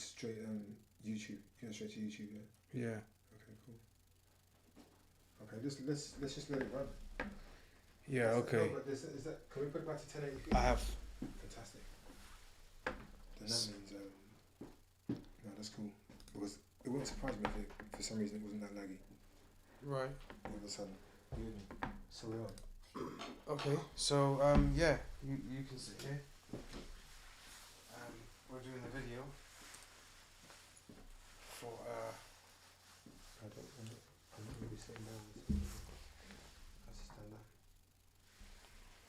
straight YouTube. You know, straight to YouTube, yeah. Yeah. Okay, cool. Okay, let's just let it run. Yeah. Okay. No, but is that? Can we put it back to 1080p? I have. Fantastic. Then that means no, that's cool. Because it wouldn't surprise me if for some reason it wasn't that laggy. Right. All of a sudden. So we're on. Okay. So yeah, you can sit here. We're doing the video for I'm not really sitting down. Let's stand up.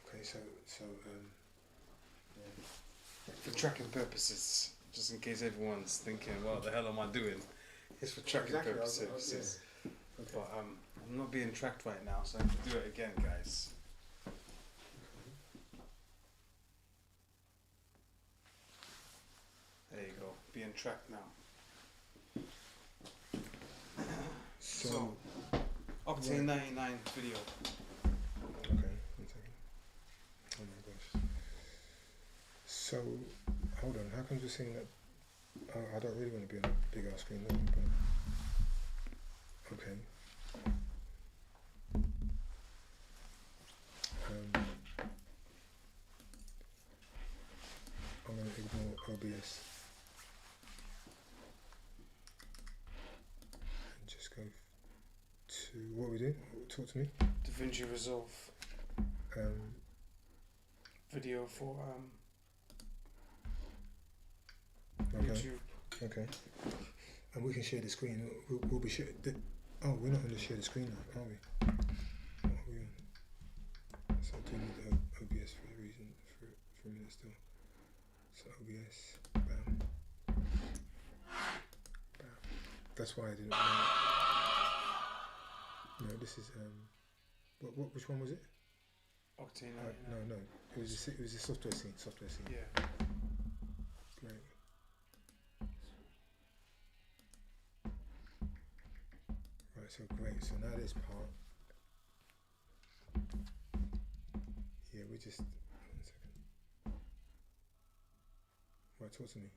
Okay, so yeah. for tracking purposes, just in case everyone's thinking, "What the hell am I doing?" It's for tracking purposes. Yeah. Okay. But I'm not being tracked right now, so I have to do it again, guys. There you go, being tracked now. So Octane 99 video. Okay, 1 second. Oh my gosh. So, hold on, how come you're saying that? I don't really want to be on a big ass screen though, but okay. I'm going to ignore OBS and just go to what we do. Talk to me. DaVinci Resolve video for Okay. YouTube. Okay. And we can share the screen. We'll be sharing. Oh, we're not going to share the screen now, are we? What are we on? So I do need the OBS for a reason, for a minute still. So OBS, bam. Bam. That's why I didn't know. No, this is, which one was it? Octane 99. No. It was a software scene. Yeah. Great. Right, so great. So now this part. Yeah, we just 1 second. Right, talk to me.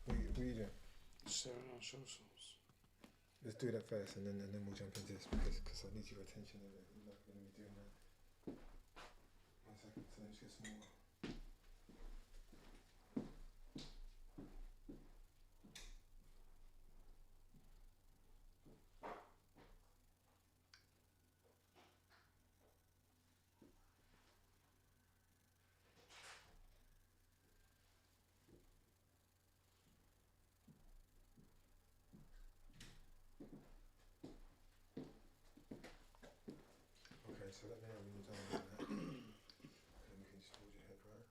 What are you doing? Sharing our socials. Let's do that first, and then we'll jump into this because I need your attention. And you're not going to be doing that. 1 second. So let's get some more. Okay, so let me know when you're done with that. And we can just hold your head, right?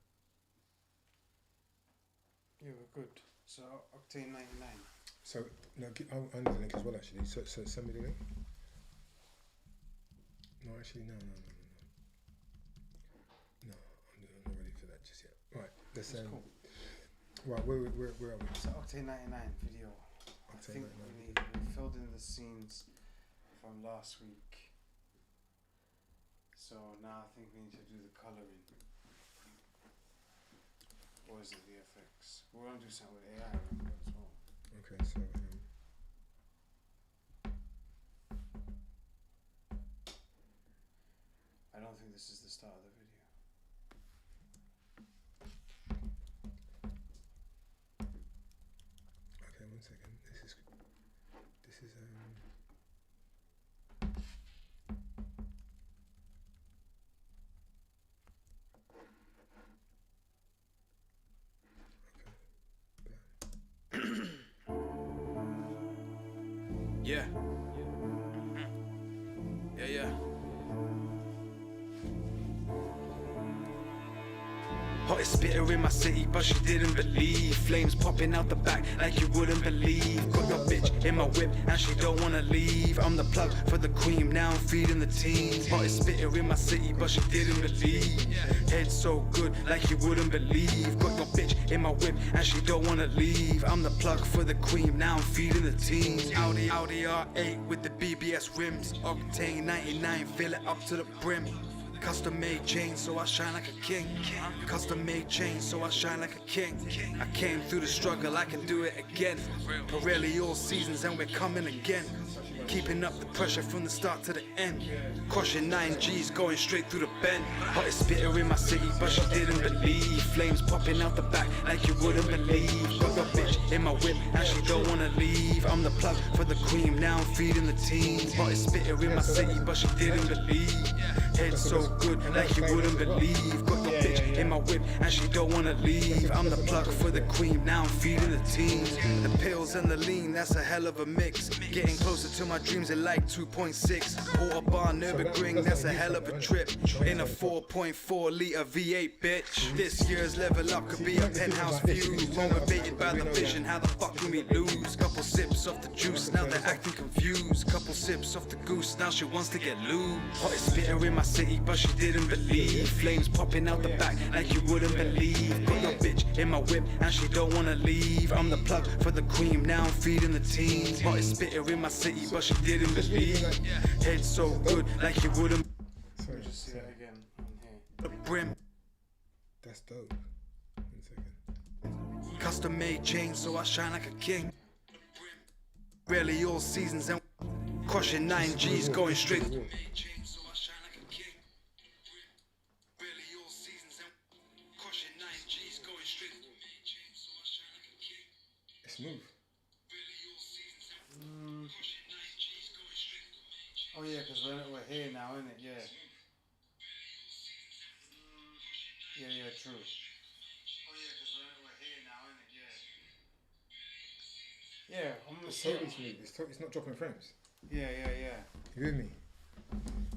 Yeah, we're good. So Octane 99. So, no, I need the link as well actually. So send me the link. No, actually, no. No, I'm not ready for that just yet. Right, let's That's cool. Right, where are we? So Octane 99 video. I think we filled in the scenes from last week. So now I think we need to do the colouring. Or is it VFX? We're going to do something with AI remember, as well. Okay, so I don't think this is the start of the video. okay, 1 second. This is Yeah. Yeah. Hottest spitter in my city, but she didn't believe. Flames popping out the back like you wouldn't believe. Got your bitch in my whip and she don't wanna leave. I'm the plug for the cream, now I'm feeding the team. Hottest spitter in my city, but she didn't believe. Head so good like you wouldn't believe. Got your bitch in my whip and she don't wanna leave. I'm the plug for the cream, now I'm feeding the team. Audi R8 with the BBS rims. Octane 99, fill it up to the brim. Custom made chains, so I shine like a king. Custom made chains, so I shine like a king. I came through the struggle, I can do it again. Pirelli all seasons and we're coming again. Keeping up the pressure from the start to the end. Crushing 9 G's, going straight through the bend. Hottest spitter in my city, but she didn't believe. Flames popping out the back like you wouldn't believe. Got your bitch in my whip and she don't wanna leave. I'm the plug for the cream, now I'm feeding the teens. Hottest spitter in my city, but she didn't believe. Head so good like you wouldn't believe. Got your bitch in my whip and she don't wanna leave. I'm the plug for the cream, now I'm feeding the teens. The pills and the lean, that's a hell of a mix. Getting closer to my dreams are like 2.6. Autobahn, Nürburgring, that's a hell of a trip. In a 4.4 litre V8, bitch. This year's level up could be a penthouse view. Motivated by the vision, how the fuck can we lose? Couple sips of the juice, now they're acting confused. Couple sips of the goose, now she wants to get loose. Hottest spitter in my city, but she didn't believe. Flames popping out the back like you wouldn't believe. Got your bitch in my whip and she don't wanna leave. I'm the plug for the cream, now I'm feeding the teens. Hottest spitter in my city, but she didn't believe. Head so good like you wouldn't. Sorry, just see that again on here. The brim. That's dope. 1 second. Custom made chains, so I shine like a king. Really all seasons and crushing 9 G's, going straight. It's smooth. Oh yeah, because we're here now, isn't it? Yeah. Yeah, true. Oh yeah, because we're here now, isn't it? Yeah. Yeah, I'm gonna It's say. totally smooth. It's not dropping frames. Yeah. You with me?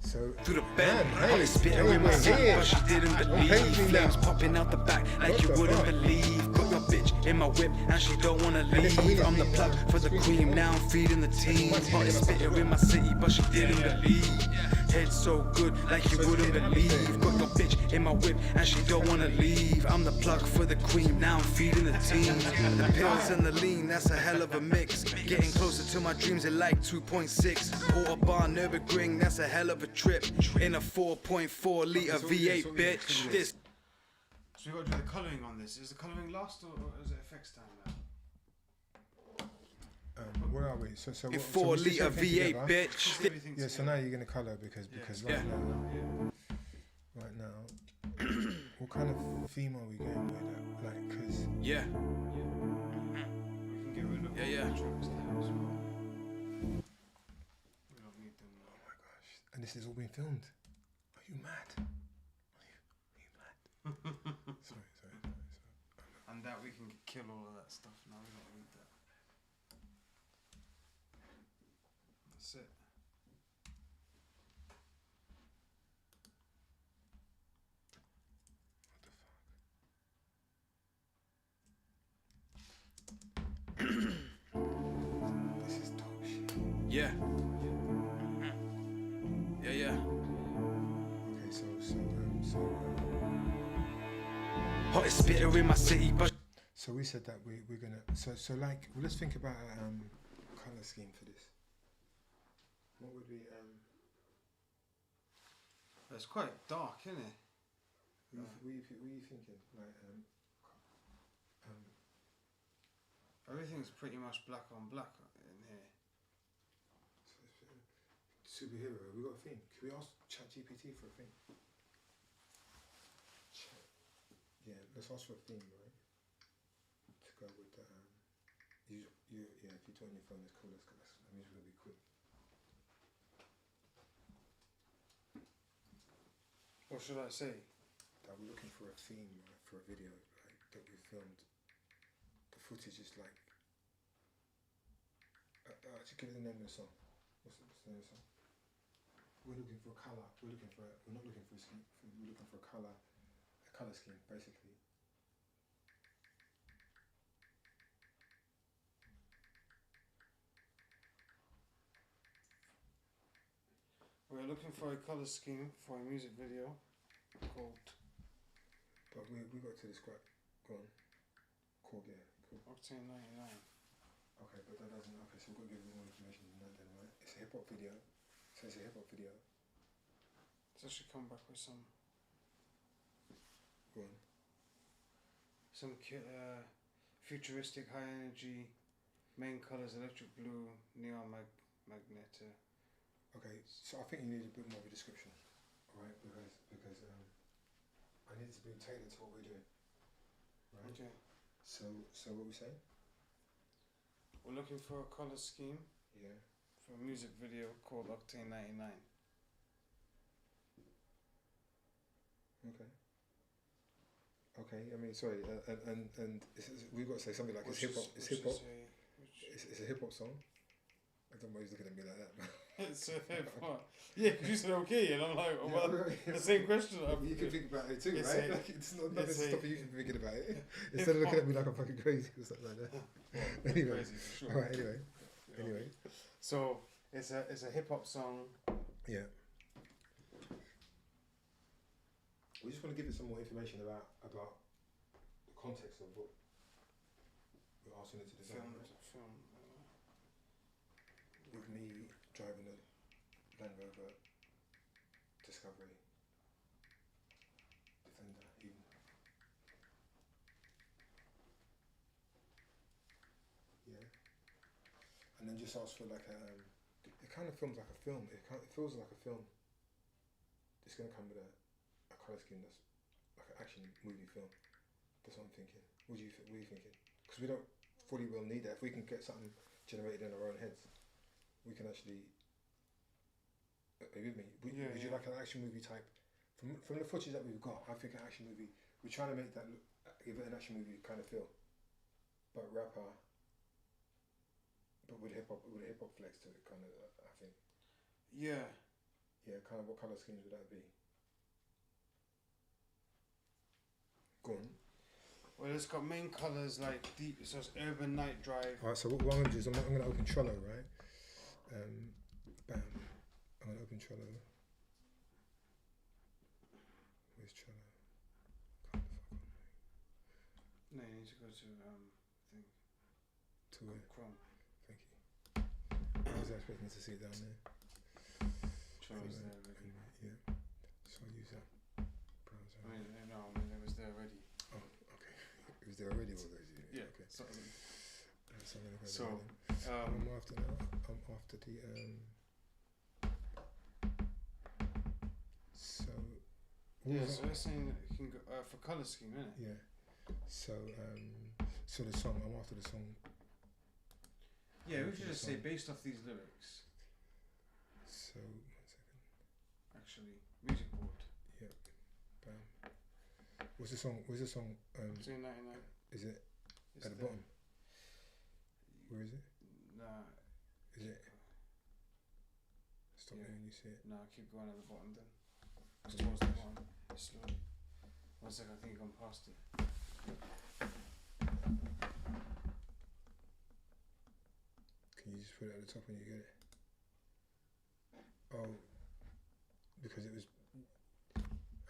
So Through the bend, man, hottest spitter in my city, but she didn't Hey, believe. now. Flames popping out the back like What you the wouldn't fuck? believe. Got your bitch in my whip and she don't wanna this leave. really I'm the is plug for the cream, now I'm feeding the teens. Hottest spitter in my city, but she didn't believe. Head so good like you wouldn't believe. Got your bitch in my whip and she don't wanna leave. I'm the plug for the cream, now I'm feeding the teens. The pills and the lean, that's a hell of a mix. Getting closer to my dreams at like 2.6. Autobahn, Nürburgring, that's a hell of a trip. In a 4.4 litre V8, bitch. This. So we got to do the colouring on this. Is the colouring last or is it effects time now? where are we? So In we 4 stitch litre everything V8, together. bitch. Everything's Yeah. So now you're gonna color because Yeah. right now, what kind of theme are we going with? Like, cause Yeah. we can get rid of Yeah, all yeah. the tracks now as well. We don't need them. oh my gosh, and this has all been filmed. Are you mad? Are you mad? sorry. And that we can kill all of that stuff now. We don't need that. That's it. This is dope shit. Yeah. Yeah. Okay, so Hottest spitter in my city, but So we said that we're gonna so like let's think about color scheme for this. What would be It's quite dark, isn't it? what are you thinking? Like Everything's pretty much black on black in here. superhero. We got a theme. Can we ask ChatGPT for a theme? Yeah, let's ask for a theme, right? To go with the if you do it on your phone, it's cool. That means we're gonna be quick. What should I say? That we're looking for a theme, right, for a video like that we filmed. The footage is like. Just give it the name of the song. What's the name of the song? We're looking for a colour. We're not looking for a scheme. We're looking for a colour scheme, basically. We're looking for a colour scheme for a music video called But we got to describe. Go on. Cool, yeah, cool. Octane 99. Okay, but that doesn't. Okay, so we've got to give you more information than that, then, right? It's a hip hop video. So it's a hip hop video. It's actually come back with some Go on. futuristic, high energy, main colours: electric blue, neon magnet. Okay, so I think you need a bit more of a description, alright? Because I need to be tailored to what we're doing, right? Okay. So what we saying? We're looking for a colour scheme Yeah. for a music video called Octane 99. Okay. Okay. I mean, sorry, and we've got to say something like it's hip hop. It's hip hop. It's a hip hop song. I don't know why he's looking at me like that. It's a hip hop. Yeah, because you said okay, and I'm like, oh, well, the same question. You can think about it too, it's right? A, like it's not nothing stopping you from thinking about it. Instead Instead of looking at me like I'm fucking crazy or something like that. Well, Anyway. crazy for sure. Alright. Anyway. So it's a hip hop song. Yeah. We just want to give it some more information about the context of what we're asking it to design. Film. With me driving a Land Rover Discovery Defender, even. Yeah. And then just ask for like it kind of films like a film. It feels like a film. It's gonna come with a colour scheme that's like an action movie film. That's what I'm thinking. What are you thinking? Because we don't fully well need that. If we can get something generated in our own heads, we can actually. Are you with me? Would you like an action movie type? From the footage that we've got, I think an action movie. We're trying to make that look, give it an action movie kind of feel, but rapper. But with a hip hop flex to it, kind of. I think. Yeah. Yeah, kind of. What colour schemes would that be? Go on. Well, it's got main colours like deep. So it's urban night drive. Alright, so what I'm gonna do is I'm gonna open Trello, right? Bam. I'm gonna open Trello. Where's Trello? Can't the fuck on, mate. No, you need to go to thing. To where? Chrome. Thank you. I was expecting to see it down there. Trello's there already. Anyway, yeah. So I'll use that browser. I mean, it was there already. Oh, okay. It was there already, was it? Yeah. Okay. So So I'm gonna go So, there then. I'm after now. I'm after the So. yeah, so they're saying that you can go for colour scheme, isn't it? Yeah. So so the song. I'm after the song. Yeah, we should just say based off these lyrics. So 1 second. Actually, music board. Yep. Bam. What's the song? Where's the song? 99. Is it It's at the there. bottom? Where is it? Nah. Is it? Stop Yeah. it when you see it. No, keep going at the bottom then. Towards the bottom. Slowly. 1 second, I think you've gone past it. Can you just put it at the top when you get it? Oh, because it was.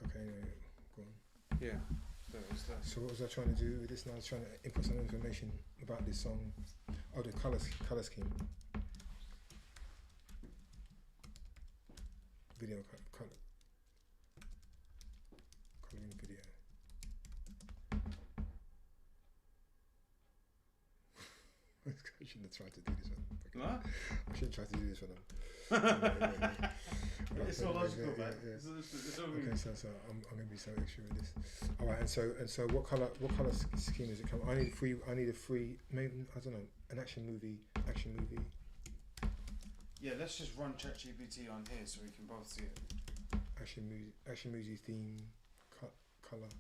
Okay, anyway, go on. Yeah, there it is there. So what was I trying to do with this now? I was trying to input some information about this song. Oh, the colour scheme. Video colouring video. I shouldn't have tried to do this one. What? I shouldn't try to do this one. It's so logical, yeah, man. yeah. It's so Okay, so I'm gonna be so extra with this. All right, and so what color scheme does it come? I need a free, maybe I don't know, an action movie. Yeah, let's just run ChatGPT on here so we can both see it. Action movie theme, color.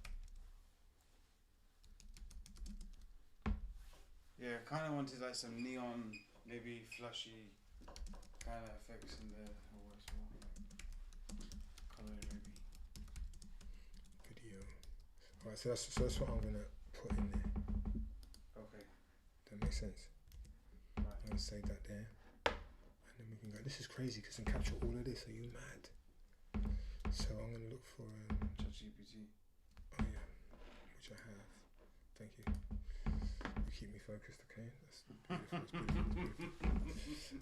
Yeah, kind of wanted like some neon, maybe flashy kind of effects in there. Or what's more like colour maybe. Video. All right, so that's what I'm gonna put in there. Okay. That makes sense. Right. I'm gonna save that there, and then we can go. This is crazy because I can capture all of this. Are you mad? So I'm gonna look for ChatGPT. Oh yeah, which I have. Thank you. You keep me focused, okay? That's beautiful. It's beautiful.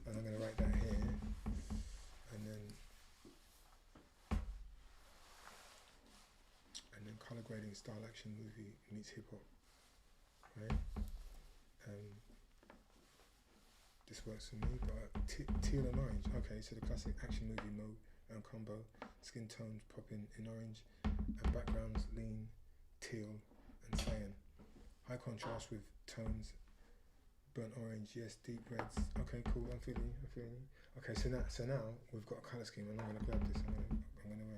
And I'm gonna write that here, and then grading style action movie meets hip hop, right? This works for me, but teal and orange. Okay, so the classic action movie mode and combo. Skin tones popping in orange, and backgrounds lean teal and cyan. High contrast with tones burnt orange. Yes, deep reds. Okay, cool. I'm feeling you. Okay, so now we've got a color scheme, and I'm gonna grab this. I'm gonna grab all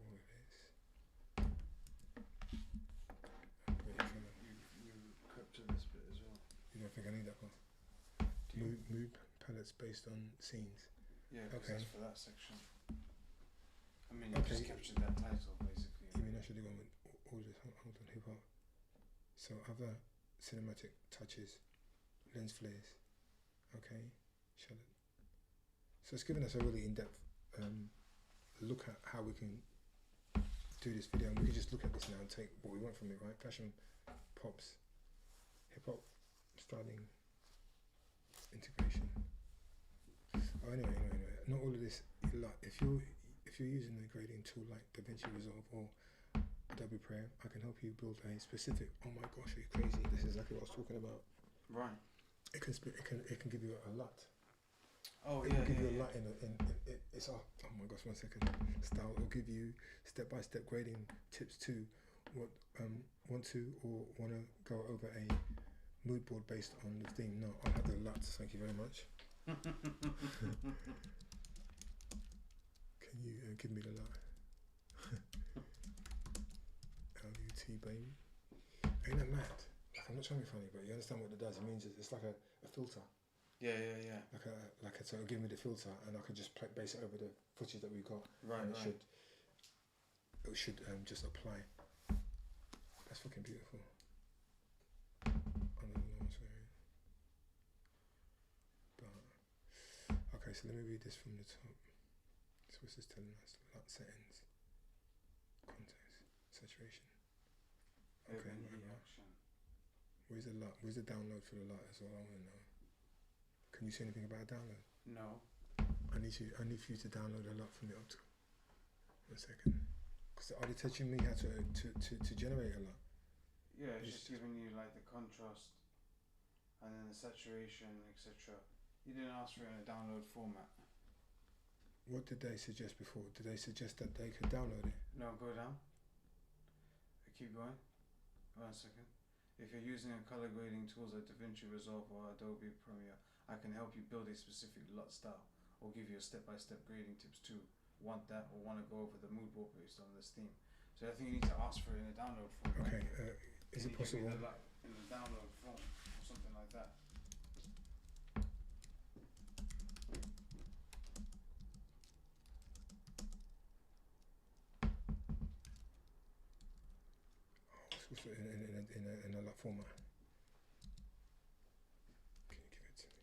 of this. You captured this bit as well. You don't think I need that one? Mood palettes based on scenes. Yeah, okay. That's for that section. I mean, you just captured that title basically. You mean I should have gone with all this? Hold on, hip hop. So other cinematic touches, lens flares. Okay, shall it? So it's given us a really in-depth look at how we can do this video, and we can just look at this now and take what we want from it, right? Fashion, pops, hip hop, styling, integration. Oh, anyway, not all of this. Like, if you're using a grading tool like DaVinci Resolve or Adobe Premiere, I can help you build a specific. Oh my gosh, are you crazy? This is exactly what I was talking about. Right. It can give you a lot. Oh it yeah. will give you yeah. a lot it's oh my gosh, 1 second. Style will give you step-by-step grading tips too. What want to or want to go over a mood board based on the theme? No, I'll have the lots. Thank you very much. Can you give me the lot? LUT baby. Ain't that mad? Like, I'm not trying to be funny, but you understand what it does. It means it's like a filter. Yeah. So it'll give me the filter, and I can just base it over the footage that we got. Right. And it should just apply. That's fucking beautiful. I don't know what's wearing. But okay, so let me read this from the top. So what's this telling us? LUT settings, context, saturation. Okay. Where's the LUT? Where's the download for the LUT? That's all I want to know. Can you say anything about a download? No. I need for you to download a LUT from the Auxx. 1 second. Because are they teaching me how to generate a LUT? Yeah, it's just giving you like the contrast and then the saturation, etc. You didn't ask for it in a download format. What did they suggest before? Did they suggest that they could download it? No, go down. Keep going. 1 second. If you're using a color grading tools like DaVinci Resolve or Adobe Premiere, I can help you build a specific LUT style or give you a step-by-step grading tips too. Want that or want to go over the mood board based on this theme? So I think you need to ask for it in a download form. Okay, is it possible? In the download form or something like that. In a LUT format. Can you give it to me?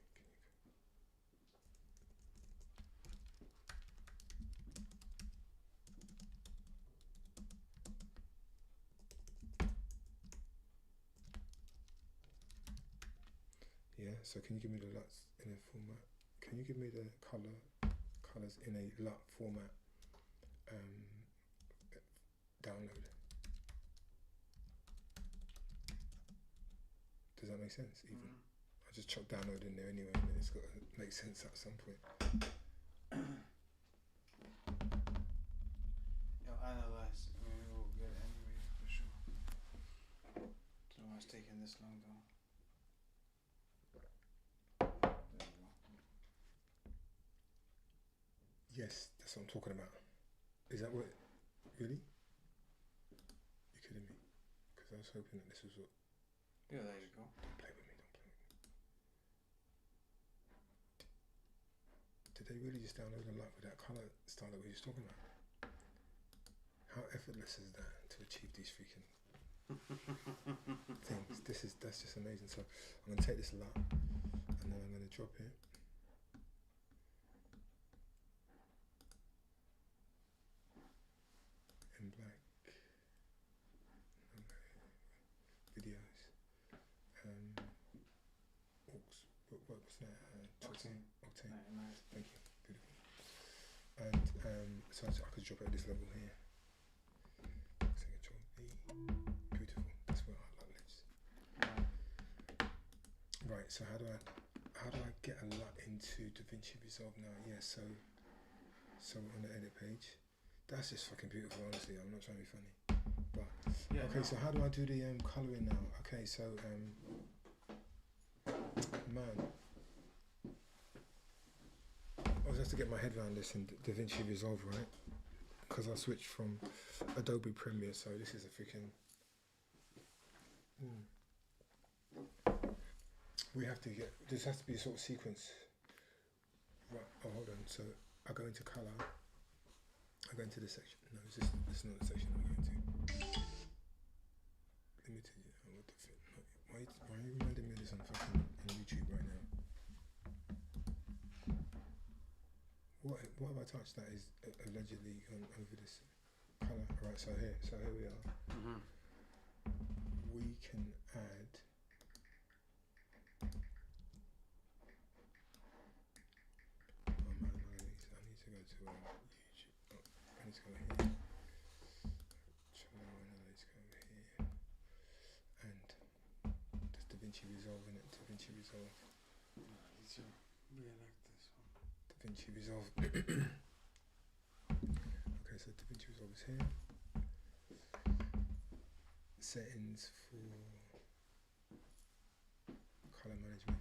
Yeah, so can you give me the LUTs in a format? Can you give me the colours in a LUT format download? Does that make sense even? I just chuck download in there anyway, and it's got to make sense at some point. You'll analyze it, we will get it anyway for sure. Don't know why it's taking this long though. There we go. Yes, that's what I'm talking about. Is that what? Really? You're kidding me? Because I was hoping that this was what. Yeah, there you go. Don't play with me. Did they really just download a LUT with that colour style that we were just talking about? How effortless is that to achieve these freaking things? That's just amazing. So I'm gonna take this LUT and then I'm gonna drop it. In black. Videos. What's that? Octane. Thank you. Beautiful. And so I could drop it at this level here. So how do I get a lot into DaVinci Resolve now? Yeah, so on the edit page, that's just fucking beautiful. Honestly, I'm not trying to be funny, but Yeah, okay. no. So how do I do the coloring now? Okay, so man, I was have to get my head around this in DaVinci Resolve, right? Because I switched from Adobe Premiere, so this is a freaking. We have to get. This has to be a sort of sequence. Right. Oh, hold on. So I go into color. I go into the section. No, this is not the section I'm going to. Limited. What the fuck? Why are you reminding me of this on fucking on YouTube right now? What have I touched that is allegedly gone over this color? Right. So here we are. Mm-hmm. We can add. Oh man, I need to go to YouTube. Oh, I need to go here. Let's go here. And there's DaVinci Resolve in it. DaVinci Resolve. Yeah, like this one. DaVinci Resolve. Okay, so DaVinci Resolve is here. Settings for color management.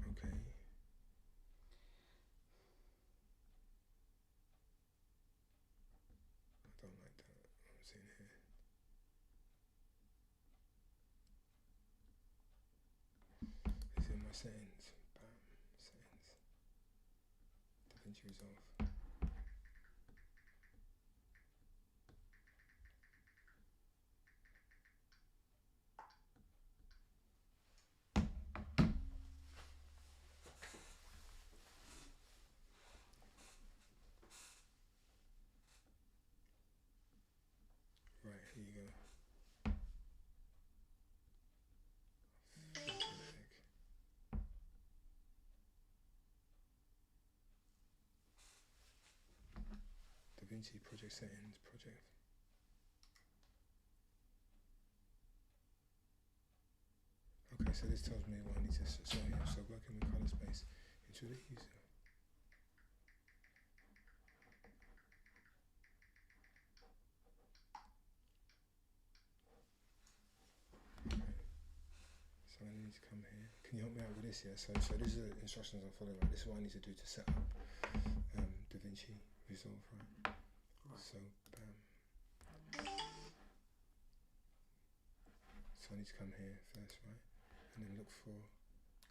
Okay. I don't like that. I'm seeing here. It's in my settings. Bam. Settings. DaVinci Resolve. Right, here you go. Fantastic. DaVinci project settings, project. Okay, so this tells me what I need to. So working with color space into the user. Okay. So I need to come here. Can you help me out with this? Yeah. So this is the instructions I'm following. Right. This is what I need to do to set up DaVinci Resolve. Right. So bam. So I need to come here first, right, and then look for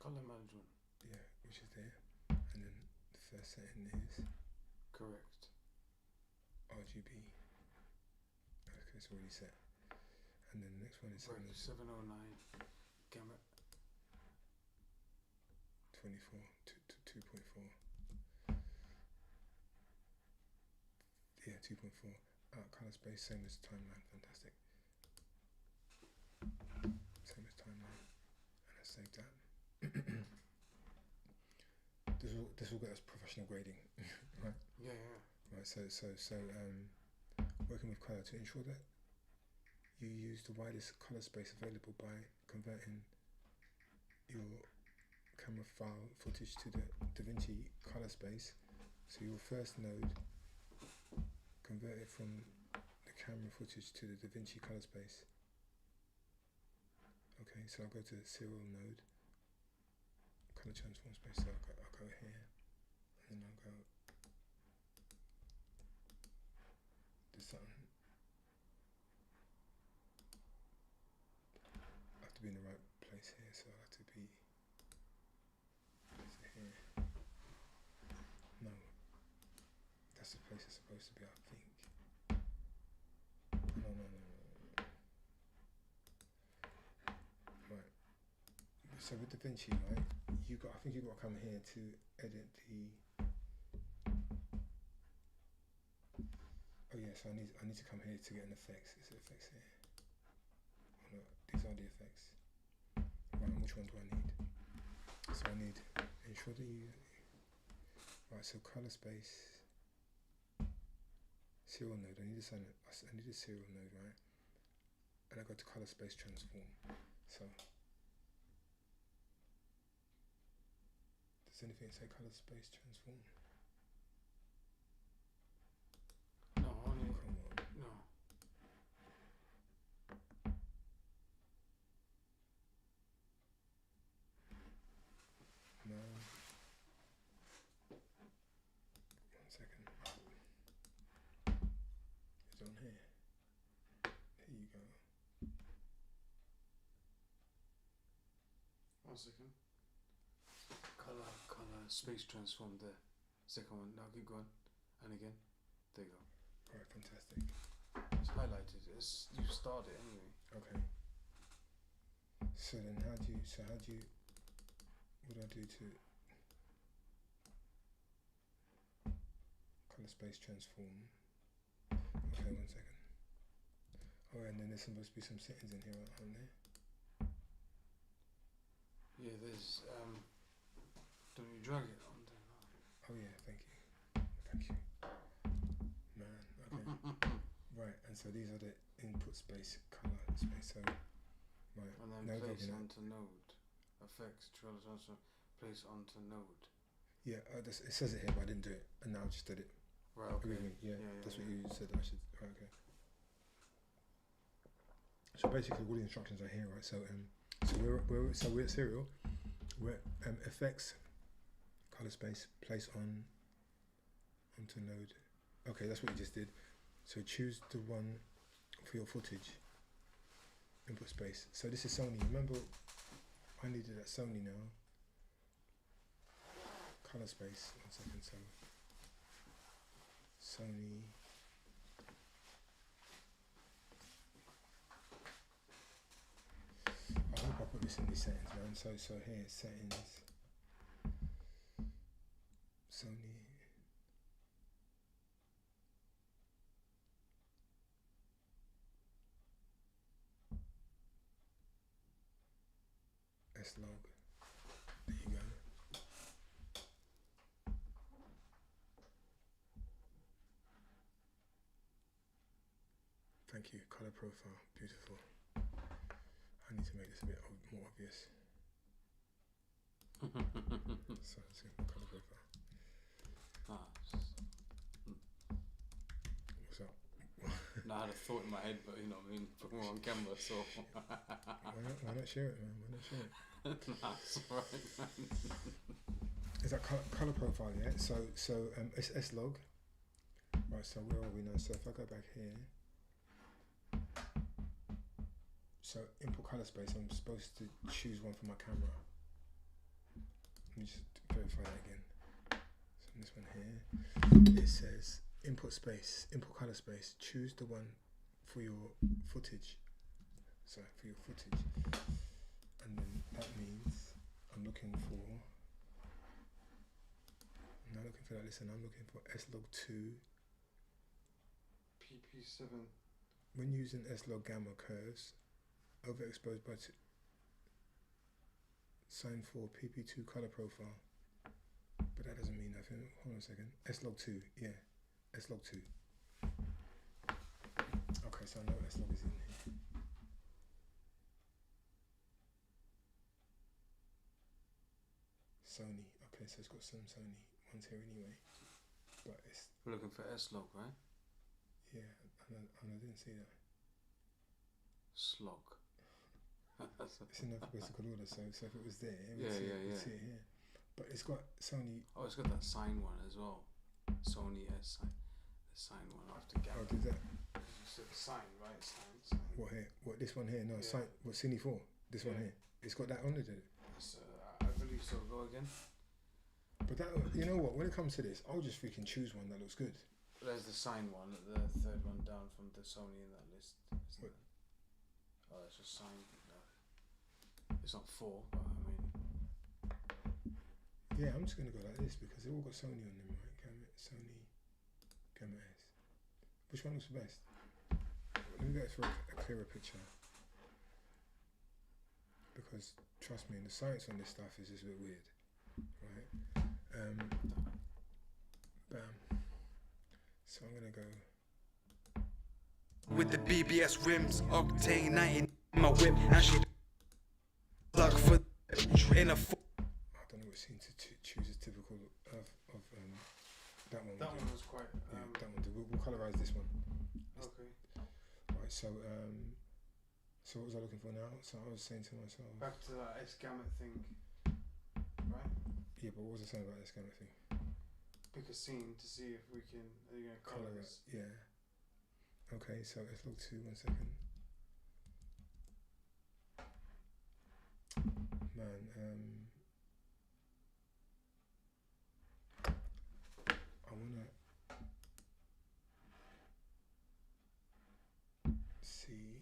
Color management. yeah, which is there, and then the first setting is Correct. RGB. Okay, it's already set. And then the next one is 709 gamut. 24 to 2.4. Yeah, 2.4. Color space, same as timeline. Fantastic. Same as timeline. And I saved that. This will get us professional grading, right? Yeah. Right. So working with color to ensure that you use the widest color space available by converting your camera file footage to the DaVinci color space. So your first node, convert it from the camera footage to the DaVinci color space. Okay, so I'll go to the serial node, color transform space. So I'll go here, and then I'll go to something. I have to be in the right place here, so I have to be here. No, that's the place it's supposed to be, I think. No. Right. So with DaVinci, right, I think you got to come here to edit the. Oh yeah, so I need to come here to get an effects. Is it effects here? are the effects. Right, and which one do I need? So I need ensure that you. Right, so color space. Serial node. I need a serial node, right? And I go to color space transform. So does anything say color space transform? No, only Come on. no. No. 1 second. It's on here. Here you go. 1 second. Color, space transform there. Second one. Now keep going. And again. There you go. Alright, fantastic. It's highlighted. You started anyway. Okay. So then what do I do to color space transform? Okay, 1 second. Oh, and then there's supposed to be some settings in here, aren't there? Yeah, there's don't you drag it on there now? Oh yeah, thank you. Thank you. Man, okay. Right, and so these are the input space, color space, so right. And then now place giving onto node. Effects, trailer transfer, place onto node. Yeah, it says it here, but I didn't do it, and now I just did it. Right, okay. Agree with me? Yeah, Yeah, that's yeah, what you said I should. Right, okay. So basically, all the instructions are here, right? So we're at serial. We're effects, color space, place onto node. Okay, that's what you just did. So choose the one for your footage. Input space. So this is Sony. Remember, I needed that Sony now. Color space. 1 second. So Sony. I hope I put this in the settings, man. So here, settings. Sony. S-Log. There you go. Thank you. Color profile. Beautiful. I need to make this a bit more obvious. So let's go for color profile. What's up? No, I had a thought in my head, but you know what I mean, put more on camera, so. Why not share it, man? Why not share it? Nah, it's alright, man. Is that color profile, yeah? So it's S-Log. Right, so where are we now? So if I go back here, so input color space, I'm supposed to choose one for my camera. Let me just verify that again. So this one here, it says input space, input color space, choose the one for your footage. So for your footage. And then that means I'm not looking for that, listen, I'm looking for S-Log2. PP7. When using S-Log gamma curves, overexposed by sign 4 PP2 color profile. But that doesn't mean nothing. Hold on a second. S-Log2, yeah. S-Log2. Okay, so I know S-Log is in here. Sony. Okay, so it's got some Sony ones here anyway. But it's... We're looking for S-Log, right? Yeah, and I didn't see that. Slog. It's in alphabetical order, so if it was there, we'd see it here. But it's got Sony... Oh, it's got that sign one as well. Sony S sign. The sign one after gamma. Oh, did that? You said sign, right? Sign. What here? What, this one here? No, Yeah. sign... What, Cine 4? This one here? It's got that on it, did it? I believe so. Go again. But that, you know what, when it comes to this, I'll just freaking choose one that looks good. There's the sign one, the third one down from the Sony in that list. What? Oh, it's just sign. No. It's not 4, but I mean. Yeah, I'm just going to go like this because they all got Sony on them, right? Sony, Gamma S. Which one looks the best? Let me go for a clearer picture. because trust me, the science on this stuff is just a bit weird, right? Bam. So I'm gonna go with the BBS rims, octane 90 in my whip, and she plug for in a. I don't know what scene to choose is typical of that one. That one was quite. Yeah, that one. We'll colorize this one. Okay. Right. So so what was I looking for now? So I was saying to myself. Back to that S gamut thing, right? Yeah, but what was I saying about this kind of thing? Pick a scene to see if we can. Are you gonna color Color it. this? Yeah. Okay. So let's look to 1 second. Man, I wanna see.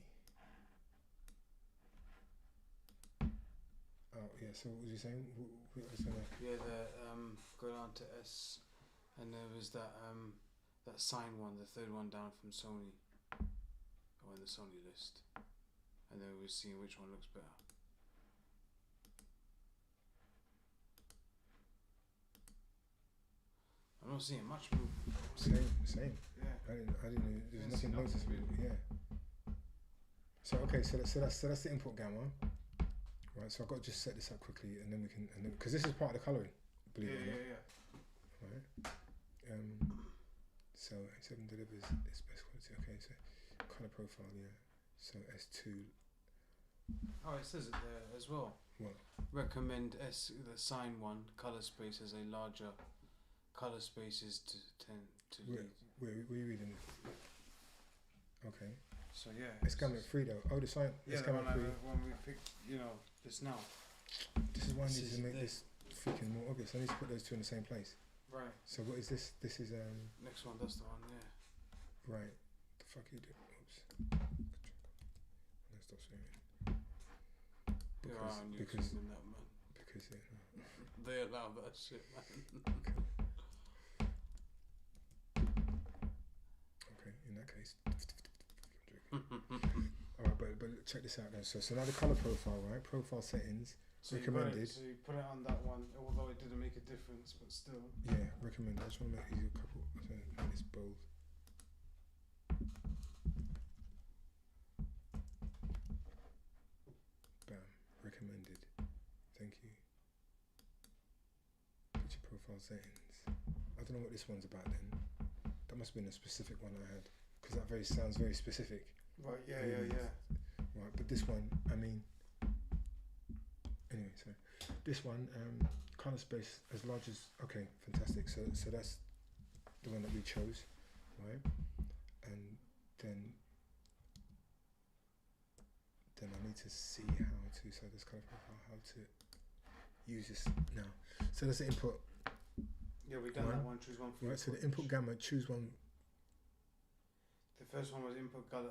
Oh yeah. So what was you saying? What was that? Yeah, go down to S, and there was that sign one, the third one down from Sony, or in the Sony list, and then we're seeing which one looks better. I'm not seeing much movement. Same. Yeah. I didn't. There's Didn't nothing see nothing noticeable. Yeah. So okay. So that's the input gamma. Right. So I've got to just set this up quickly, and then we can, because this is part of the colouring. Believe it or not. Yeah. Right. So A7 delivers its best quality. Okay. So colour profile. Yeah. So S2. Oh, it says it there as well. What? Recommend the sign one colour space as a larger colour spaces to tend to lead. Where are you reading? Okay. So yeah. It's gamma 3 though. Oh, the sign. Yeah, it's the gamma one 3. when we picked, this now. This is why I This need is to make there. this freaking more obvious. I need to put those two in the same place. Right. So what is this? This is Next one, that's the one, yeah. right. The fuck you do? Oops. Let's stop swearing. You're right on YouTube Because in that, man. because yeah. No. They allow that shit, man. Okay. In that case. Alright, but check this out then. So now the colour profile, right? Profile settings. So Recommended. so you put it on that one, although it didn't make a difference, but still. Yeah, recommended. I just want to make these a couple. So make this bold. Bam. Recommended. Thank you. Picture profile settings. I don't know what this one's about then. That must have been a specific one I had, because that sounds very specific. Right, yeah. Right, but this one, I mean. Anyway, so this one, colour space as large as. Okay, fantastic. So that's the one that we chose, right? And then I need to see how to. So this colour profile, how to use this now. So that's the input. Yeah, we done that one. Choose one. For Right. So the input gamma. Choose one. The first one was input color.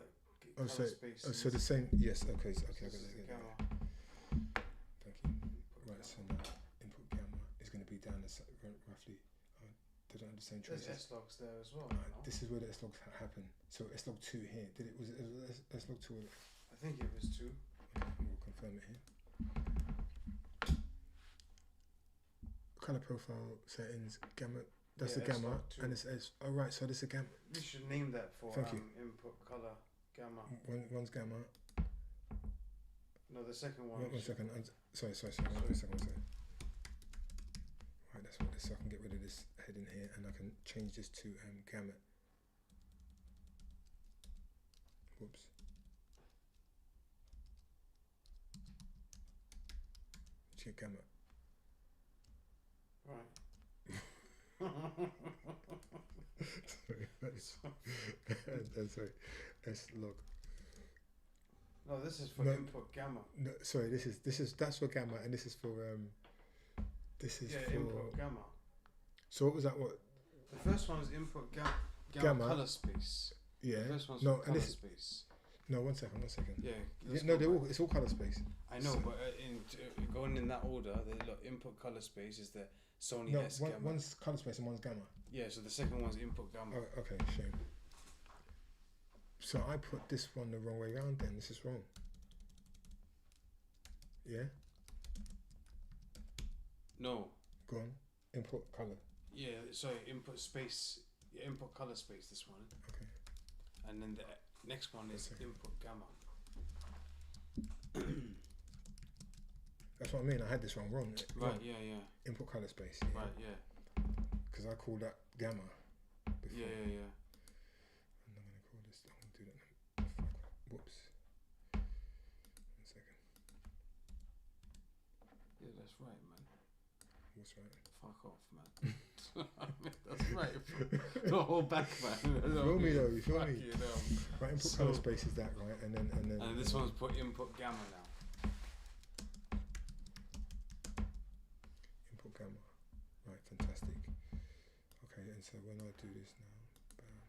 Oh, Color space. so the same. Yes. Okay. So, okay. I This got is the it. gamma. Thank you. Input Right. gamma. So now input gamma is going to be down as roughly. They don't have the same There's choices. S-logs there as well. Right, no? this is where the S-logs happen. So S-log 2 here. Was it S-log 2? I think it was 2. We'll confirm it here. Color profile settings, gamma. That's Yeah, the gamma, S-log 2. and it's S. Oh right, so this is a gamma. We should name that for Thank you. input color gamma. One's gamma. No, the second one. One second. Sorry. One second. Right, that's what this. So I can get rid of this heading here, and I can change this to gamma. Whoops. Check gamma. Right. Sorry. S-log. No, this is for No. input gamma. No, sorry. That's for gamma, and this is for This is for input gamma. So what was that? What? The first one is input gamma Gamma. color space. Yeah. The first one's No, for and color this. space. No, 1 second. Yeah. Yeah, no, it's all color space. I know, so- but going in that order, the input color space is the Sony No, S gamma. one's color space and one's gamma. Yeah, so the second one's input gamma. Oh, okay, shame. So I put this one the wrong way around then. This is wrong. Yeah. No. Go on. Input color. Yeah. Sorry. Input space. Yeah, input color space. This one. Okay. And then the next one is Okay. input gamma. That's what I mean. I had this one wrong. Right. Yeah. Yeah. Input color space. Yeah. Right. Yeah. Because I called that gamma before. Yeah. Yeah. Yeah. And I'm gonna call this. I'm gonna do that now. Whoops. 1 second. Yeah. That's right, man. What's right? Fuck off, man. That's right. The whole back, man. You feel me though? You feel me? You know. Right. Input So- color space is that, right? And then. And this one's put input gamma now. Input gamma. Right. Fantastic. Okay. And so when I do this now, bam.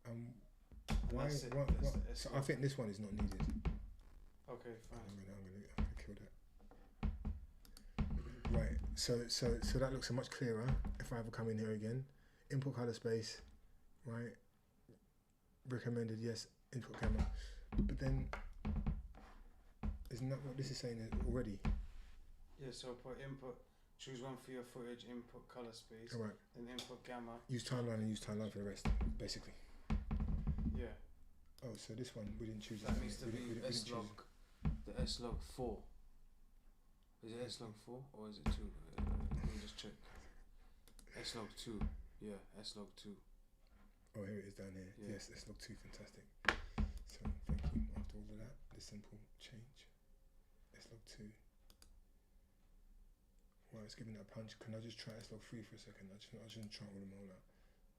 Head into. Why? that's it. Why? That's the So S I think this one is not needed. Okay, fine. I'm gonna kill that. Right. So that looks much clearer. If I ever come in here again, input color space, right? Recommended, yes. Input camera, but then isn't that what this is saying already? Yeah. So put input. Choose one for your footage. Input color space. All right. Then input gamma. Use timeline and use timeline for the rest, basically. Yeah. Oh, so this one we didn't choose. That needs to we be didn't S choose log. The S log 4. Is it S log 4 or is it 2? Let me just check. S log 2. Yeah, S log 2. Oh, here it is down here. Yeah. Yes, this look too fantastic. So thank you. After all of that, the simple change. S log 2. Wow, it's giving that a punch. Can I just try S log 3 for a second? I shouldn't try all them all out.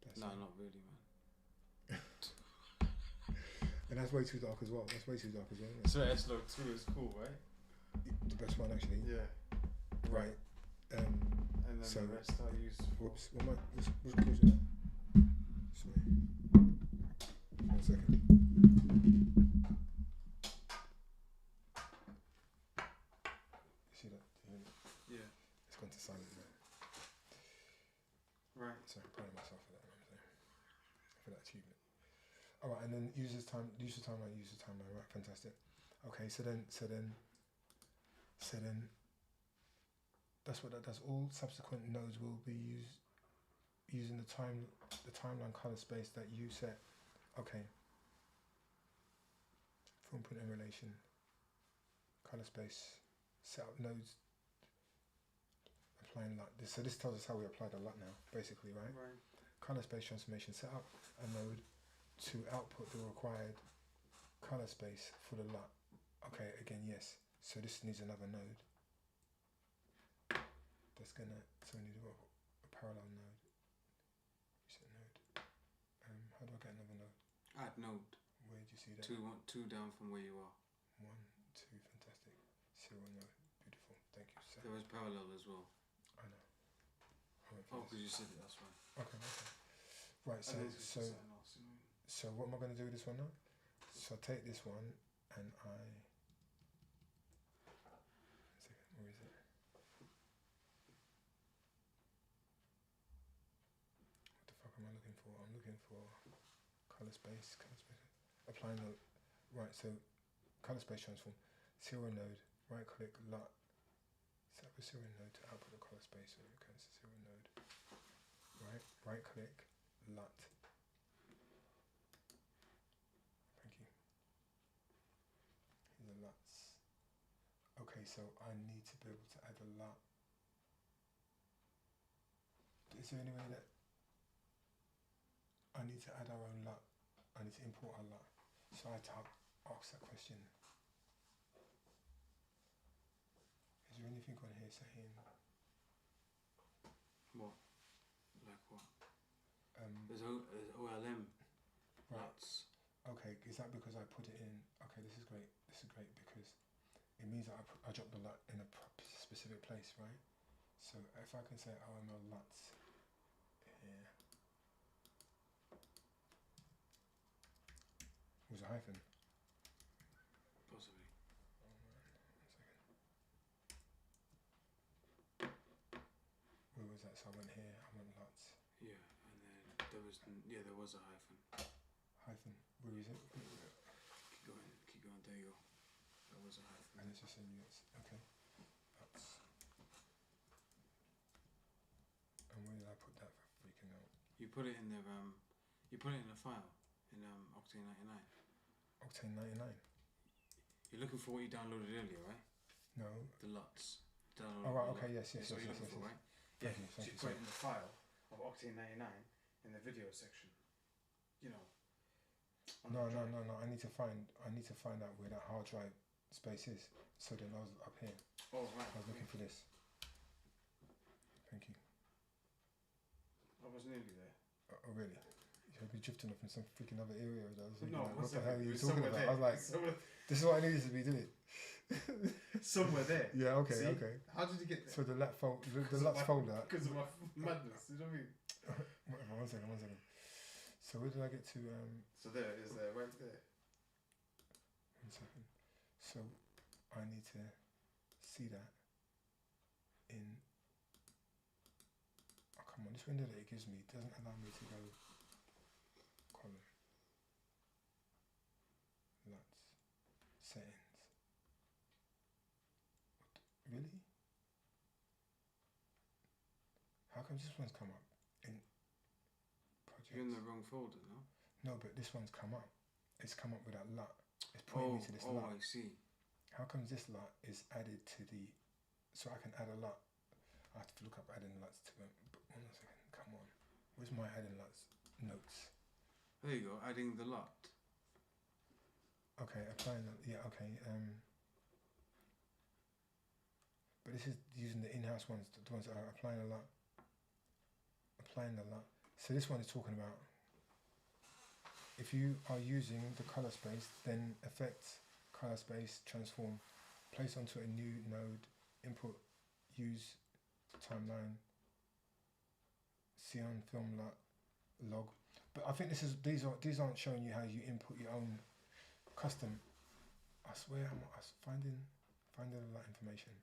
That's No, it. not really, man. And that's way too dark as well. That's way too dark as well. Isn't it? So S log 2 is cool, right? The best one actually. Yeah. Right. And then So- the rest are used for. Whoops. What am I? What's causing that? Sorry. 1 second. You see that? Do you hear it? Yeah. It's gone to silent now. Right. So I'm proud of myself for that. For that achievement. All right, and then use the timeline. Right, fantastic. Okay, so then that's what that does. All subsequent nodes will be using the timeline color space that you set. Okay. Film print and relation. Color space. Set up nodes. Applying LUT. So this tells us how we apply the LUT now, basically, right? Right. Color space transformation. Set up a node to output the required color space for the LUT. Okay, again, yes. So this needs another node. That's gonna. So we need a parallel node. Reset node. How do I get another node? Add node. Where did you see that? Two down from where you are. 1, 2, fantastic. 0 node. Beautiful. Thank you. So, There was parallel as well. I know. Oh, because you said it, that's why. Okay. Right. So So what am I going to do with this one now? So I take this one and I. 1 second, where is it? What the fuck am I looking for? I'm looking for color space. Applying the. Right, so color space transform. 0 node, right click, LUT. Set up a 0 node to output the color space. So you can see 0 node. Right click, LUT. The LUTs. Okay, so I need to be able to add a LUT. Is there any way that I need to add our own LUT? I need to import our LUT. So I had to ask that question. Is there anything on here saying? What? Like what? There's OLM. right. LUTs. Okay, is that because I put it in? Okay, this is great. This is great because it means that I dropped the LUT in a specific place, right? So if I can say OML LUTs here, was a hyphen. Possibly. Oh man, 1 second. Where was that? So I went here. I went LUTs. Yeah, and then there was a hyphen. Hyphen. Where is it? Keep going. on. There you go. That was a high. And it's just a US. Okay. That's. And where did I put that for freaking out? You put it in the you put it in a file in Octane 99. Octane 99. You're looking for what you downloaded earlier, right? No. The LUTs. Oh right. Okay. Yes. That's what you're looking for, right? Thank Yeah. you. Thank you. Put it in the file of Octane 99 in the video section. You know. No. I need to find out where that hard drive space is. So then I was up here. Oh right. I was looking for this. Thank you. I was nearly there. Oh really? You should be drifting off in some freaking other area. I was thinking, No, like, what the hell are you talking about? there. I was like, this is what I needed to be doing. Somewhere there. Yeah. Okay. See? Okay. How did you get there? So the LUT folder. Because of my madness. You know what I mean? Whatever. One second. So where did I get to? So there it is. There, right there. 1 second. So I need to see that in. Oh come on! This window that it gives me doesn't allow me to go column. LUTs settings. Really? How come this one's come up in projects? You're in the wrong folder, no? No, but this one's come up. It's come up with that LUT. It's pointing me to this LUT. I see. How comes this LUT is added to the... So I can add a LUT. I have to look up adding LUTs to it. But 1 second, come on. Where's my adding LUTs notes? There you go, adding the LUT. Okay, applying the... Yeah, okay. But this is using the in-house ones, the ones that are applying a LUT. Applying the LUT. So this one is talking about if you are using the color space, then effects, color space, transform, place onto a new node, input, use timeline, see on film LUT, log. But I think these aren't showing you how you input your own custom. I swear I'm finding the LUT information.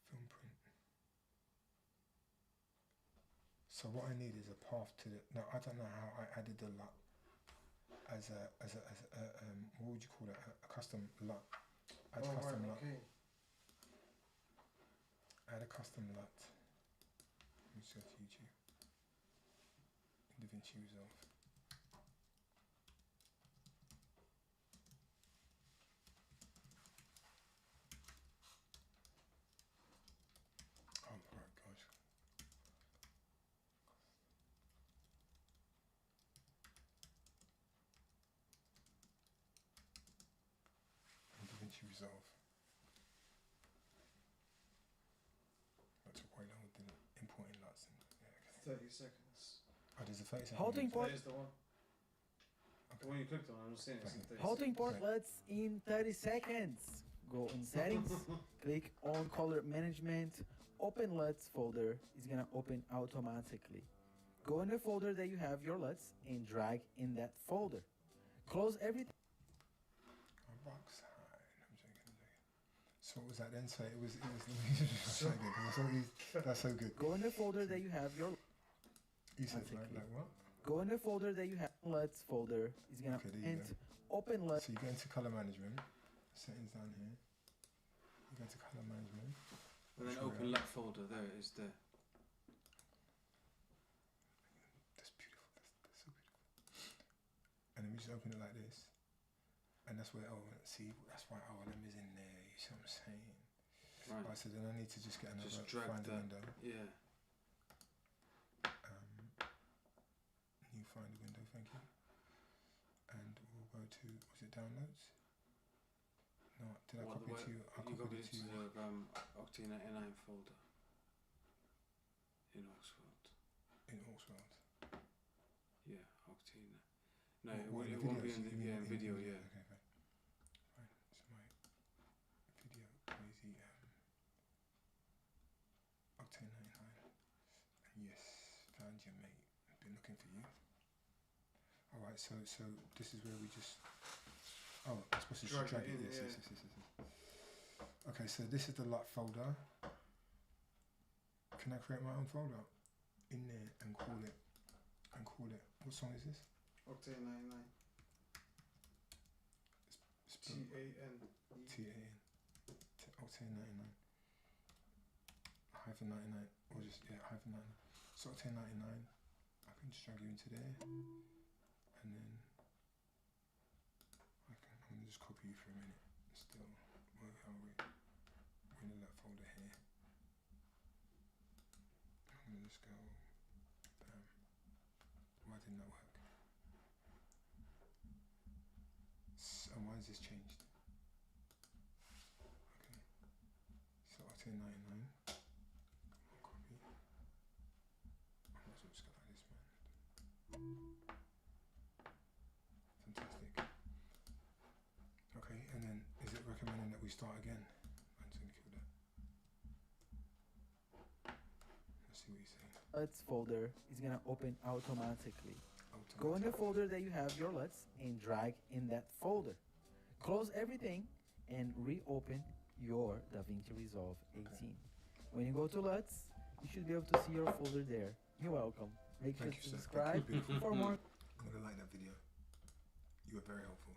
Film print. So what I need is a path to the. Now I don't know how I added the LUT as a what would you call it? A custom LUT. Add custom LUT. Okay. Add a custom LUT. Let me just go to YouTube. DaVinci Resolve. Oh my gosh. DaVinci Resolve. That took way longer than importing LUTs. Yeah, okay. 30 seconds. Oh, there's a 30 second. How to import? That is the one. The one you clicked on, I'm not seeing it. It's in 30 How to seconds. import LUTs in 30 seconds. Go on settings, click on color management, open LUTs folder. It's gonna open automatically. Go in the folder that you have your LUTs and drag in that folder. Close everything. Box high. I'm joking. So what was that then? So it was so good. That's so good. Go in the folder that you have your. You said like what? Go in the folder that you have LUTs folder. It's gonna Okay, there you go. open LUTs. So you go into color management, settings down here. You go to color management. And then open LUT folder, there it is there. That's beautiful. That's so beautiful. And then we just open it like this. And that's where that's why OLM is in there. You see what I'm saying? Right. Right, so then I need to just get another Just drag find that. window. Yeah. New find a window, thank you. And we'll go to, was it downloads? No, did I copy it to you? I You copied copied it it to to you. the Octane 99 folder. In Auxx Wrld. In Auxx Wrld. Yeah, Octane. No, What, it in the won't be videos? in the, You mean yeah, in video, yeah. Okay, fine. Fine. So my video crazy Octane 99. Yes, found you, mate. Been looking for you. Alright, so this is where we just. Oh, I'm supposed to just drag it. Yes. Okay, so this is the LUT folder. Can I create my own folder in there and call it and call it. What song is this? Octane 99. Spell TAN. TAN. Octane 99. Hyphen 99. Or just, yeah, hyphen 99. So Octane 99. I can just drag you into there. And then I'm going to just copy you for a minute. Still, where are we? We're in that folder here. I'm going to just go, bam. Why didn't that work? And why has this changed? Okay. So Octane 99. Copy. I might as well just go like this, man. Fantastic. Okay, and then is it recommending that we start again? I'm just gonna kill that. Let's see what he's saying. LUTs folder is gonna open automatically. Go in the Automatic. folder that you have your LUTs and drag in that folder. Close everything and reopen your DaVinci Resolve 18. When you go to LUTs, you should be able to see your folder there. You're welcome. Make sure Thank to you, sir. subscribe Thank you. for more. I'm gonna like that video. You were very helpful.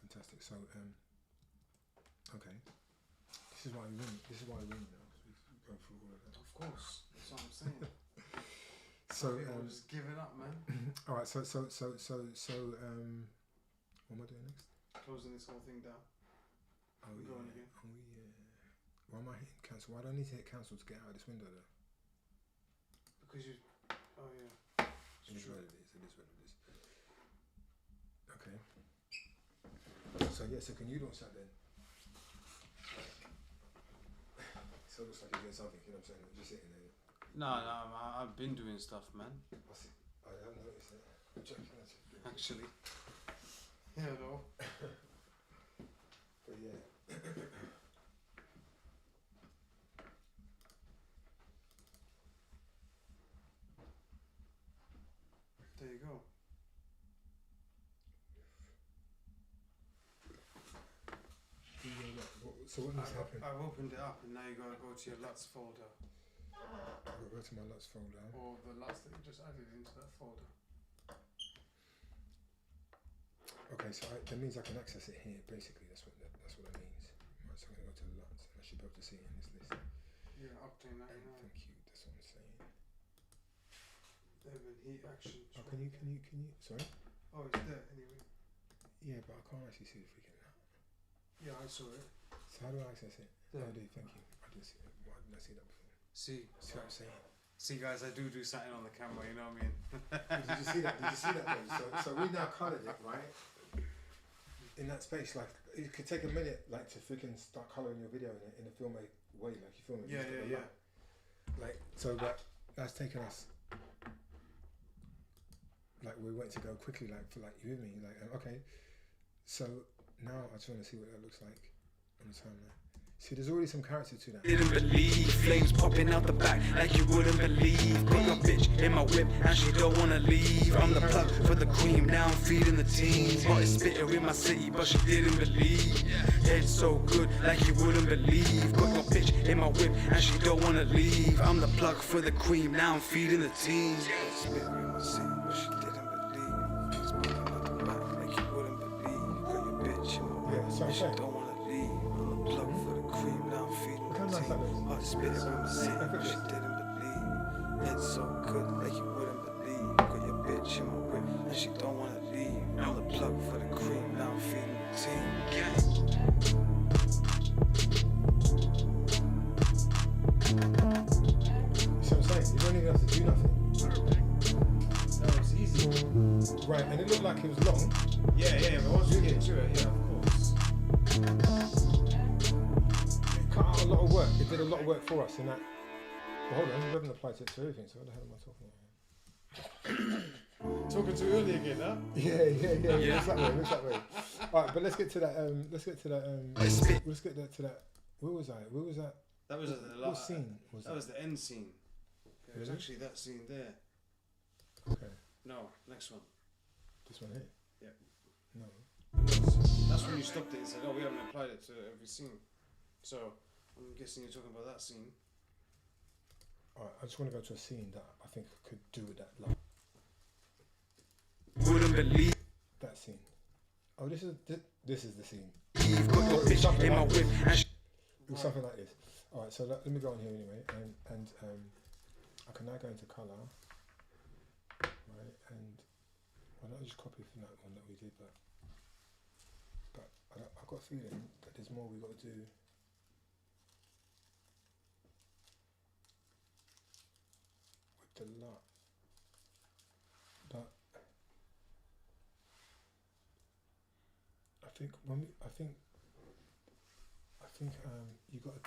Fantastic. So, okay. This is why we win. This is why we win now. We go through all of that. Of course. That's what I'm saying. So, People just give it up, man. all right. So, what am I doing next? Closing this whole thing down. Oh We're yeah. going again. Oh yeah. Why am I hitting cancel? Why do I need to hit cancel to get out of this window though? Because you. Oh yeah. It is True. what it is. It is what it is. Okay. So yeah. So can you launch that then? So it looks like you're doing something. You know what I'm saying? You're just sitting there. No, I've been doing stuff, man. I see. I haven't noticed it. I'm joking. That's it. Actually. Yeah, no. But yeah. There you go. So what needs to happen? I've opened it up and now you gotta go to your LUTs folder. I've got to go to my LUTs folder. Or the LUTs that you just added into that folder. Okay, so that means I can access it here. Basically, that's what that means. Right, so I'm gonna go to the LUTs, and I should be able to see it in this list. Yeah, Octane 99. Thank you. That's what I'm saying. Then heat action. Oh, can you? Sorry. Oh, it's there anyway. Yeah, but I can't actually see the freaking LUT. Yeah, I saw it. So how do I access it? There. Oh, I do. Thank you. I didn't see it. Why didn't I see that before? See See what I'm saying? See, guys, I do something on the camera. You know what I mean? Did you see that? Did you see that? Though? So we now coloured it, right? In that space, like it could take a minute, like to freaking start colouring your video in a film way, like you film it. Yeah, just got yeah, a yeah. lot. Like so, that's taken us. Like we went to go quickly, like for like you with me, like okay. So now I just want to see what that looks like on the timeline. See, there's already some character to that. Didn't believe flames popping out the back like you wouldn't believe. Got your bitch in my whip and she don't wanna leave. I'm the plug for the cream, now I'm feeding the team. Hot spitter in my city, but she didn't believe. Head so good like you wouldn't believe. Got your bitch in my whip and she don't wanna leave. I'm the plug for the cream, now I'm feeding the team. Spitter in my city, but she didn't believe. She's popping out the back like you wouldn't believe. Got your bitch in my whip so I'm and she saying. don't wanna leave. I'm the plug for the cream, now I'm feeding Look how the nice that team. looks. Hot spitter in my city, but she didn't believe. It's so good like you wouldn't believe. Got your bitch in my whip and she don't wanna leave. I'm the plug for the cream, now I'm feeding the team. You see what I'm saying? You don't even have to do nothing. That was easy. Right, and it looked like it was long. Yeah, but once you get to it, yeah, of course. It cut out a lot of work. It did a lot of work for us in that. Well, hold on, we haven't applied it to everything, so what the hell am I talking about? Talking too early again, huh? Yeah. It looks that way. Alright, but let's get to that, let's get to that, where was that? That was What scene was That was the end scene. It was Really? actually that scene there. Okay, No, next one. this one here? Yeah. No. That's when you stopped it and said, oh, we haven't applied it to every scene. So, I'm guessing you're talking about that scene. Alright, I just want to go to a scene that I think could do with that. Like, believe. That scene. Oh, this is the scene. Got your bitch in my whip and she It was something like this. All right, so let me go on here anyway, and I can now go into color, right? And why not just copy from that one that we did, but I've got a feeling that there's more we got to do. With the lot. But I think when we, I think you got to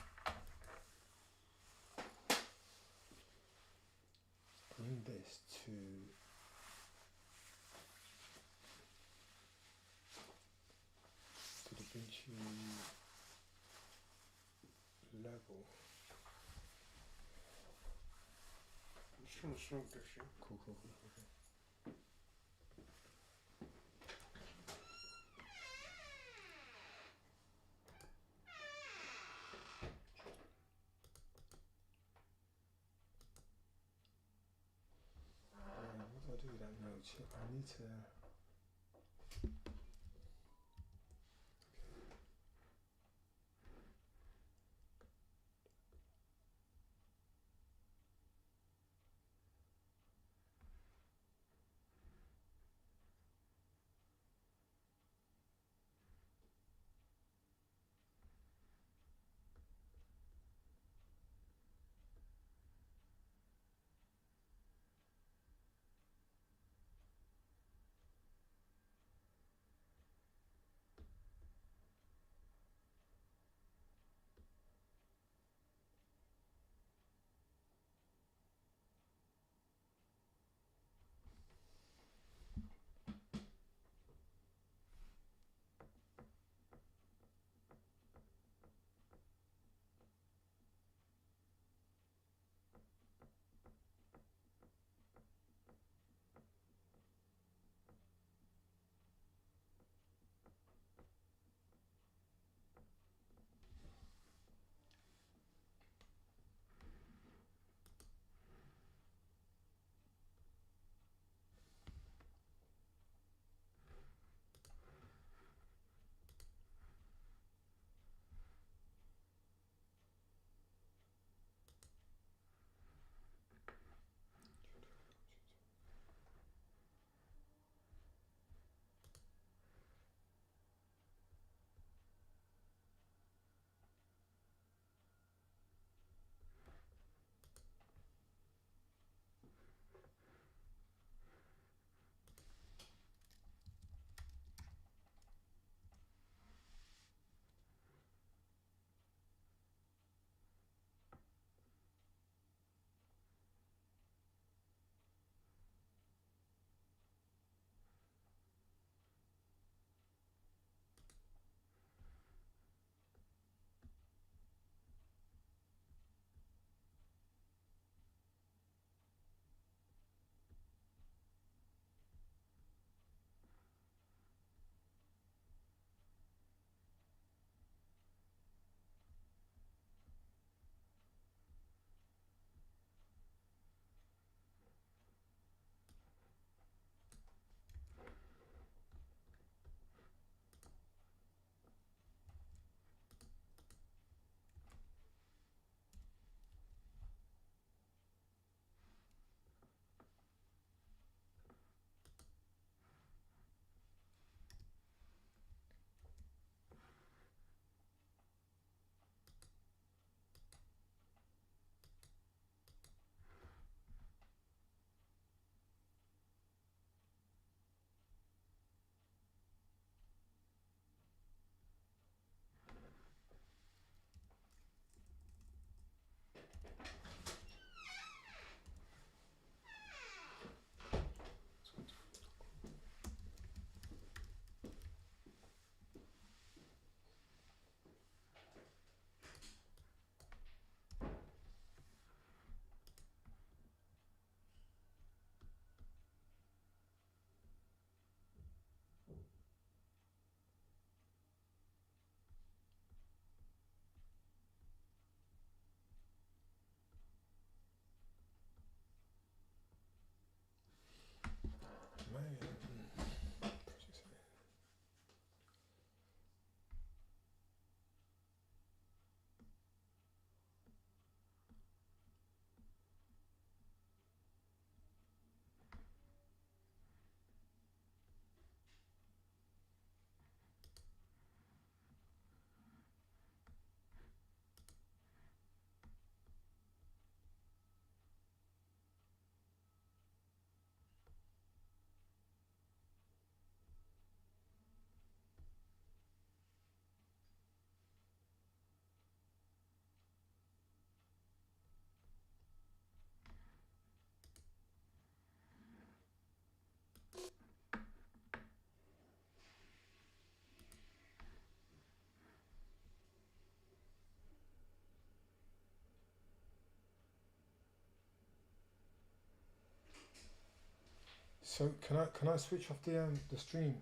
bring this to Da Vinci level. I'm just trying to shrink this, yeah. Cool. What do I do with that note? I need to. So can I switch off the stream?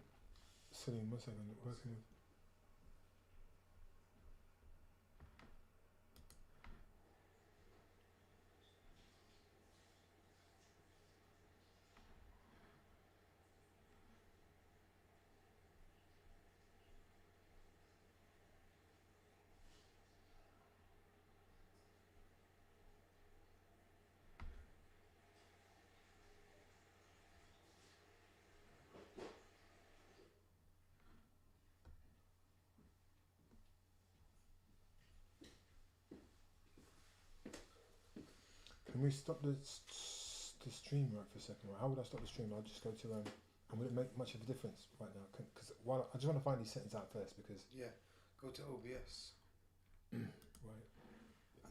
Celine, 1 second. Working with. Can we stop the stream right for a second? Right? How would I stop the stream? I'll just go to and will it make much of a difference right now? Because while I just want to find these settings out first because Yeah, go to OBS right.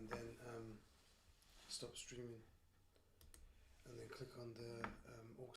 and then stop streaming, and then click on the Auxx